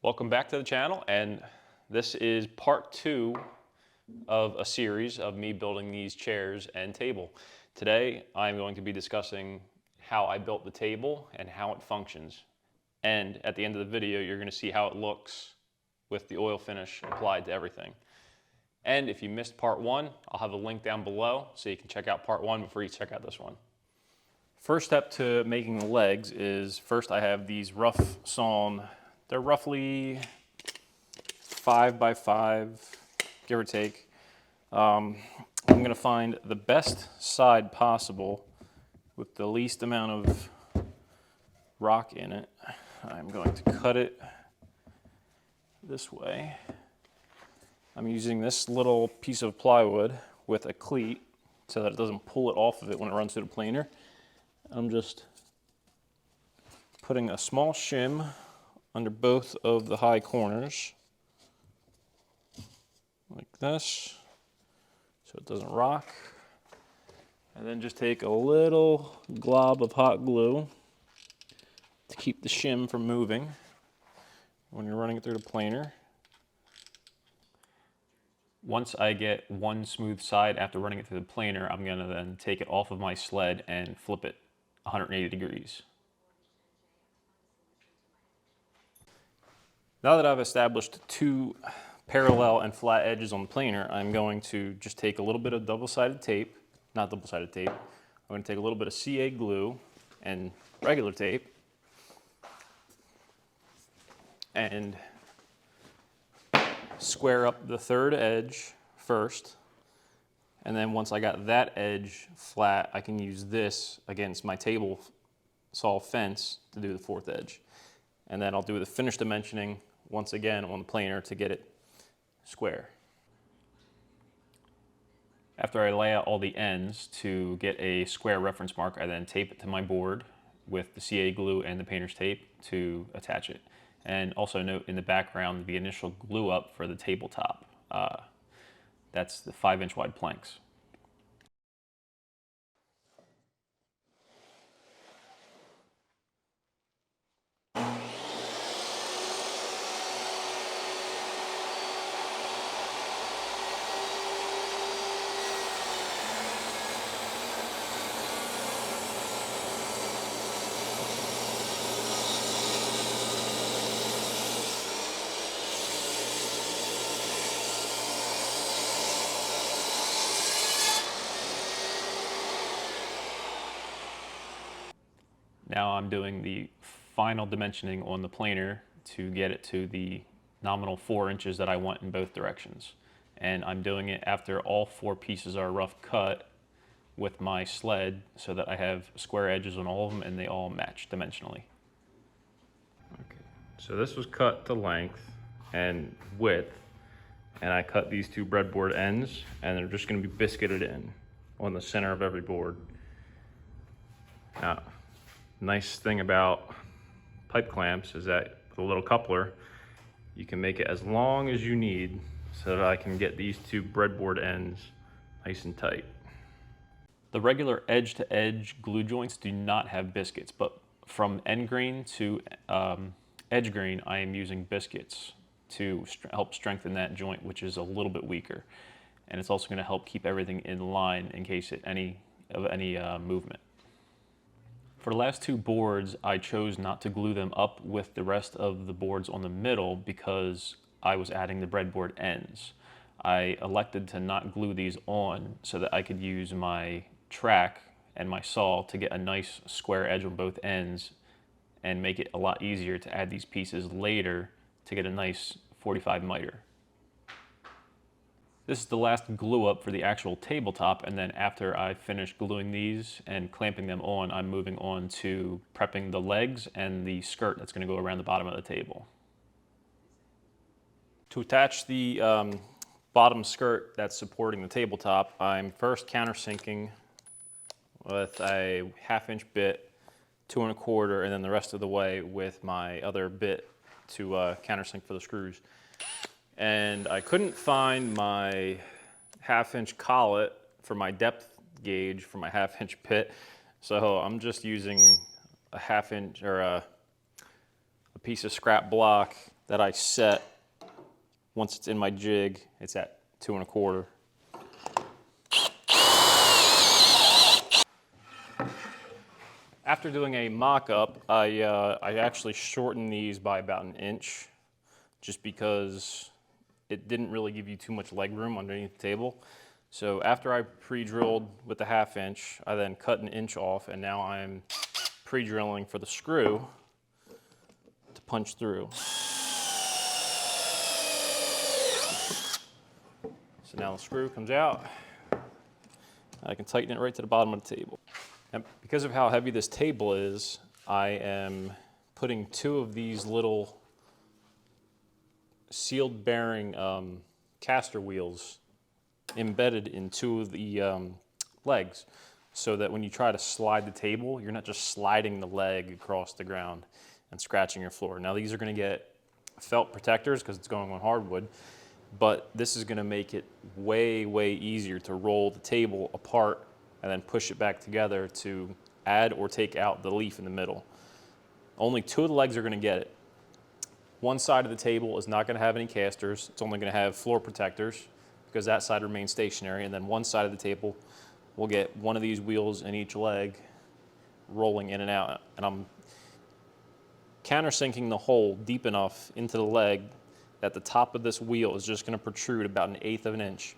Welcome back to the channel, and this is part 2 of a series of me building these chairs and table. Today I'm going to be discussing how I built the table and how it functions. And at the end of the video you're going to see how it looks with the oil finish applied to everything. And if you missed part 1, I'll have a link down below so you can check out part 1 before you check out this one. First step to making the legs is first I have these rough sawn. They're roughly 5 by 5, give or take. I'm going to find the best side possible with the least amount of rock in it. I'm going to cut it this way. I'm using this little piece of plywood with a cleat so that it doesn't pull it off of it when it runs through the planer. I'm just putting a small shim under both of the high corners, like this, so it doesn't rock. And then just take a little glob of hot glue to keep the shim from moving when you're running it through the planer. Once I get one smooth side after running it through the planer, I'm going to then take it off of my sled and flip it 180 degrees. Now that I've established two parallel and flat edges on the planer, I'm going to just take a little bit of double-sided tape, not double-sided tape, I'm going to take a little bit of CA glue and regular tape and square up the third edge first, and then once I got that edge flat, I can use this against my table saw fence to do the fourth edge. And then I'll do the finish dimensioning once again on the planer to get it square. After I lay out all the ends to get a square reference mark, I then tape it to my board with the CA glue and the painter's tape to attach it. And also note in the background the initial glue up for the tabletop. That's the 5-inch wide planks. Now I'm doing the final dimensioning on the planer to get it to the nominal 4 inches that I want in both directions. And I'm doing it after all 4 pieces are rough cut with my sled so that I have square edges on all of them and they all match dimensionally. Okay, so this was cut to length and width, and I cut these 2 breadboard ends, and they're just going to be biscuited in on the center of every board. Now, nice thing about pipe clamps is that with a little coupler, you can make it as long as you need so that I can get these 2 breadboard ends nice and tight. The regular edge-to-edge glue joints do not have biscuits, but from end grain to edge grain, I am using biscuits to help strengthen that joint, which is a little bit weaker. And it's also going to help keep everything in line in case of any movement. For the last 2 boards, I chose not to glue them up with the rest of the boards on the middle because I was adding the breadboard ends. I elected to not glue these on so that I could use my track and my saw to get a nice square edge on both ends and make it a lot easier to add these pieces later to get a nice 45 miter. This is the last glue up for the actual tabletop, and then after I finish gluing these and clamping them on, I'm moving on to prepping the legs and the skirt that's going to go around the bottom of the table. To attach the bottom skirt that's supporting the tabletop, I'm first countersinking with a 1/2-inch bit, 2 1/4, and then the rest of the way with my other bit to countersink for the screws. And I couldn't find my 1/2-inch collet for my depth gauge for my 1/2-inch bit, so I'm just using a 1/2 inch or a piece of scrap block that I set. Once it's in my jig, it's at 2 1/4. After doing a mock-up, I actually shortened these by about 1 inch, just because it didn't really give you too much leg room underneath the table. So after I pre-drilled with the 1/2 inch, I then cut 1 inch off, and now I'm pre-drilling for the screw to punch through. So now the screw comes out. I can tighten it right to the bottom of the table. And because of how heavy this table is, I am putting 2 of these little sealed bearing caster wheels embedded in 2 of the legs, so that when you try to slide the table, you're not just sliding the leg across the ground and scratching your floor. Now these are going to get felt protectors because it's going on hardwood, but this is going to make it way, way easier to roll the table apart and then push it back together to add or take out the leaf in the middle. Only 2 of the legs are going to get it. One side of the table is not going to have any casters. It's only going to have floor protectors because that side remains stationary. And then one side of the table will get one of these wheels in each leg rolling in and out. And I'm countersinking the hole deep enough into the leg that the top of this wheel is just going to protrude about 1/8 of an inch.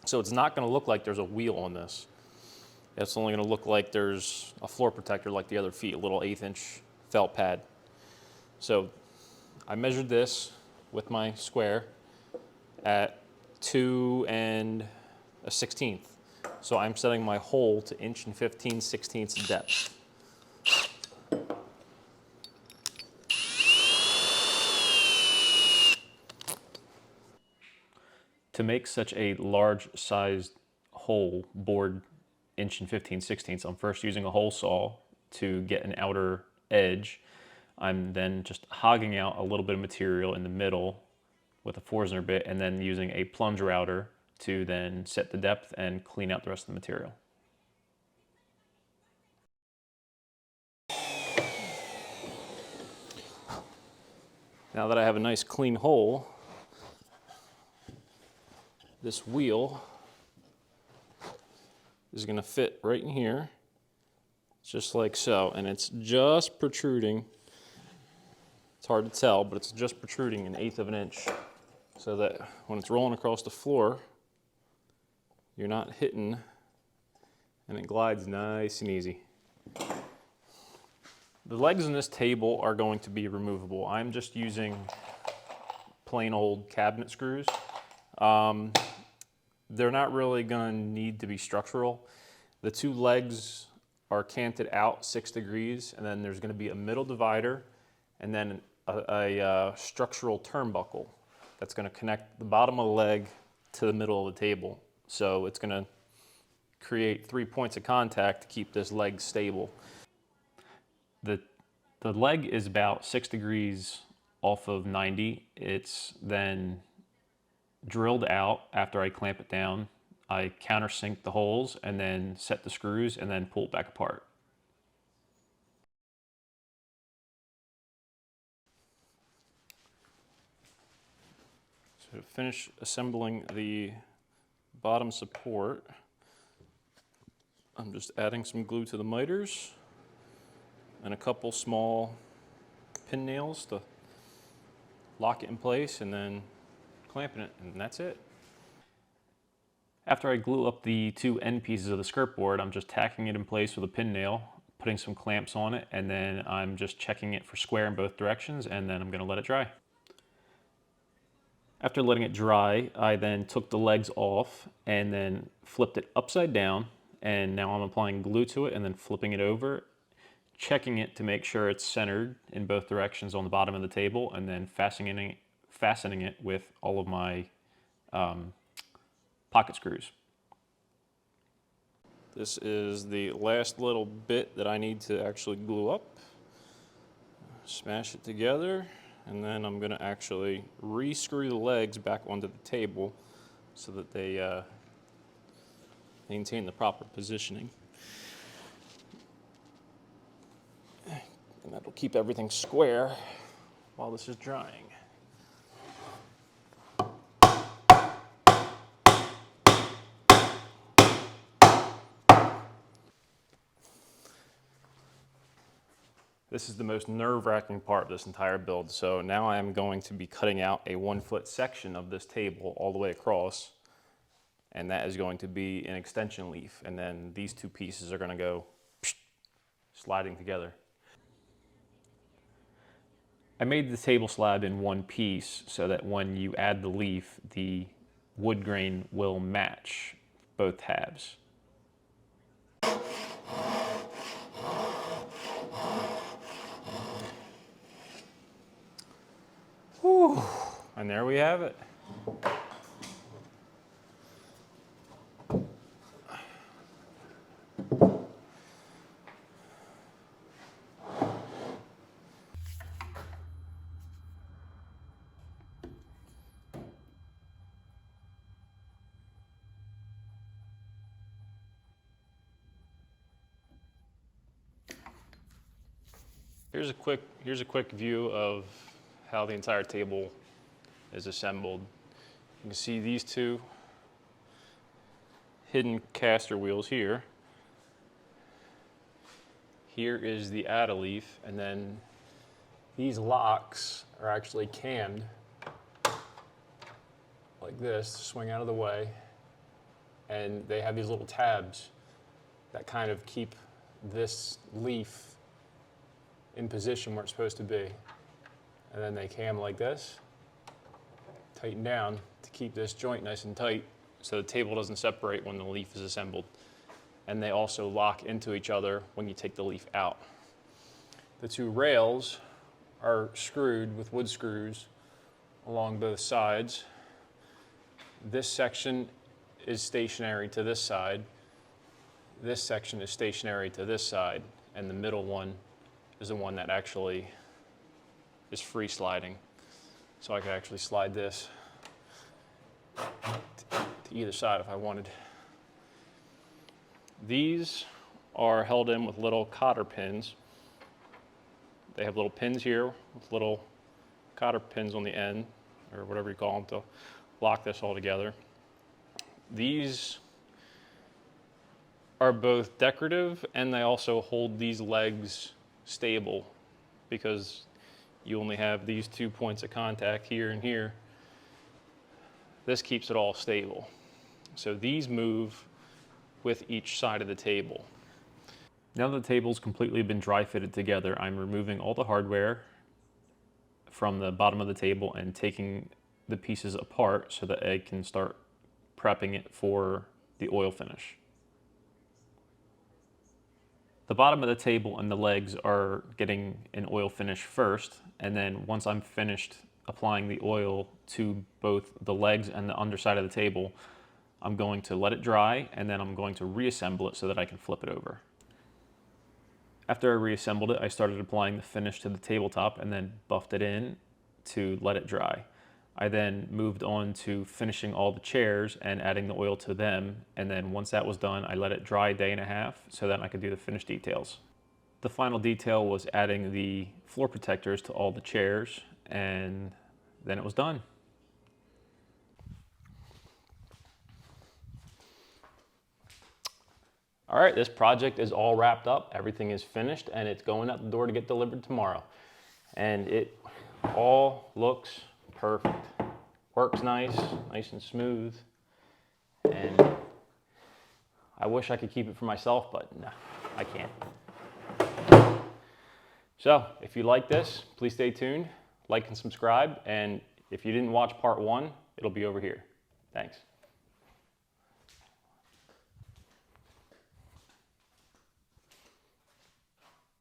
So it's not going to look like there's a wheel on this. It's only going to look like there's a floor protector like the other feet, a little 1/8 inch felt pad. So I measured this with my square at 2 1/16. So I'm setting my hole to 1 15/16 depth. To make such a large sized hole bored 1 15/16, I'm first using a hole saw to get an outer edge. I'm then just hogging out a little bit of material in the middle with a Forstner bit, and then using a plunge router to then set the depth and clean out the rest of the material. Now that I have a nice clean hole, this wheel is going to fit right in here, just like so, and it's just protruding. It's hard to tell, but it's just protruding 1/8 of an inch, so that when it's rolling across the floor, you're not hitting, and it glides nice and easy. The legs in this table are going to be removable. I'm just using plain old cabinet screws. They're not really going to need to be structural. The 2 legs are canted out 6 degrees, and then there's going to be a middle divider, and then a structural turnbuckle that's going to connect the bottom of the leg to the middle of the table. So it's going to create 3 points of contact to keep this leg stable. The leg is about 6 degrees off of 90. It's then drilled out after I clamp it down. I countersink the holes and then set the screws and then pull it back apart. So to finish assembling the bottom support, I'm just adding some glue to the miters and a couple small pin nails to lock it in place, and then clamping it, and that's it. After I glue up the 2 end pieces of the skirt board, I'm just tacking it in place with a pin nail, putting some clamps on it, and then I'm just checking it for square in both directions, and then I'm going to let it dry. After letting it dry, I then took the legs off and then flipped it upside down, and now I'm applying glue to it and then flipping it over, checking it to make sure it's centered in both directions on the bottom of the table, and then fastening it with all of my pocket screws. This is the last little bit that I need to actually glue up. Smash it together, and then I'm going to actually re-screw the legs back onto the table so that they maintain the proper positioning. And that'll keep everything square while this is drying. This is the most nerve-wracking part of this entire build. So now I am going to be cutting out a 1-foot section of this table all the way across, and that is going to be an extension leaf. And then these two pieces are going to go sliding together. I made the table slab in one piece so that when you add the leaf, the wood grain will match both halves. Whew. And there we have it. Here's a quick view of how the entire table is assembled. You can see these two hidden caster wheels here. Here is the add-a leaf, and then these locks are actually cammed like this to swing out of the way, and they have these little tabs that kind of keep this leaf in position where it's supposed to be. And then they cam like this, tighten down to keep this joint nice and tight so the table doesn't separate when the leaf is assembled. And they also lock into each other when you take the leaf out. The two rails are screwed with wood screws along both sides. This section is stationary to this side. This section is stationary to this side, and the middle one is the one that actually is free sliding. So I could actually slide this to either side if I wanted. These are held in with little cotter pins. They have little pins here with little cotter pins on the end, or whatever you call them, to lock this all together. These are both decorative, and they also hold these legs stable because you only have these 2 points of contact here and here. This keeps it all stable. So these move with each side of the table. Now that the table's completely been dry fitted together, I'm removing all the hardware from the bottom of the table and taking the pieces apart so that I can start prepping it for the oil finish. The bottom of the table and the legs are getting an oil finish first, and then once I'm finished applying the oil to both the legs and the underside of the table, I'm going to let it dry, and then I'm going to reassemble it so that I can flip it over. After I reassembled it, I started applying the finish to the tabletop and then buffed it in to let it dry. I then moved on to finishing all the chairs and adding the oil to them, and then once that was done, I let it dry a day and a half so that I could do the finished details. The final detail was adding the floor protectors to all the chairs, and then it was done. All right, this project is all wrapped up. Everything is finished, and it's going out the door to get delivered tomorrow. And it all looks perfect. Works nice and smooth. And I wish I could keep it for myself, but no, I can't. So if you like this, please stay tuned, like and subscribe. And if you didn't watch part 1, it'll be over here. Thanks.